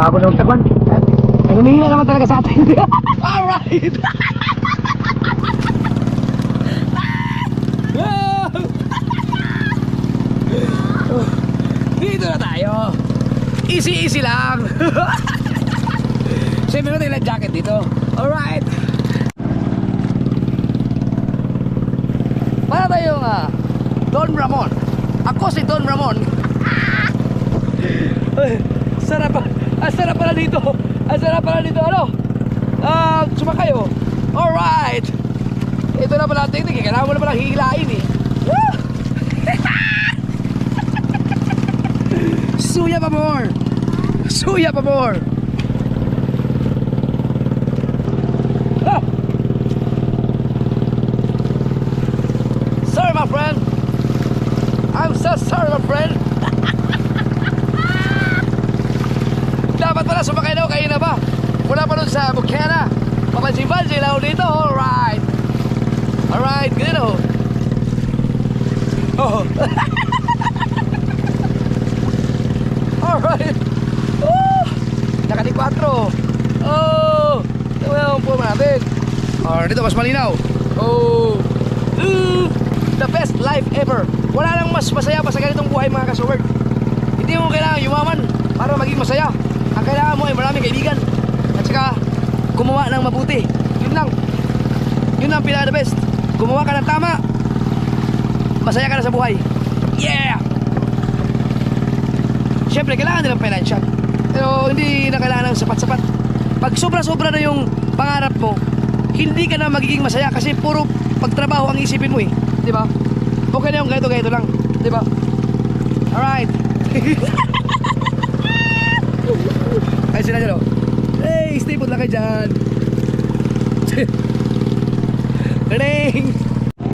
bago na magtagwan. Ay, humihina naman talaga sa atin. Alright! Dito na tayo. Easy lang. Siyempre ko tayo jacket dito. Alright. Para tayong Don Ramon. Ako si Don Ramon. Sarap pala dito. Sarap pala dito. Ano? Sumakay oh. Alright. Ito na pala ang technique. Kailangan mo na palang hihilain eh. Suya pa more. Suya pa more. Ah. Sorry my friend. I'm so sorry my friend. Dapat pala sumakay daw kayo na ba? Mula pa dun sa Bukana. Papansin-pansin lang dito. Alright. Alright. Ganyan oh. Oh. Alright. Nakati 4. Oh. Ito yung po natin. Alright, dito mas malinaw. Oh. The best life ever. Wala nang mas masaya pa sa ganitong buhay mga kasubert. Hindi mo kailangan yumaman para maging masaya. Ang kailangan mo ay maraming kaibigan. At saka gumawa ng mabuti. Yun lang. Yun ang pinaka the best. Gumawa ka ng tama, masaya ka na sa buhay. Yeah! Siyempre kailangan din ng financial, pero hindi na kailangan ng sapat-sapat. Pag sobra-sobra na yung pangarap mo, hindi ka na magiging masaya kasi puro pagtrabaho ang isipin mo eh. Diba? Okay na yung ganito lang. Diba? Alright. Ay sila dyan o. Hey, stay put lang kayo dyan. Galing.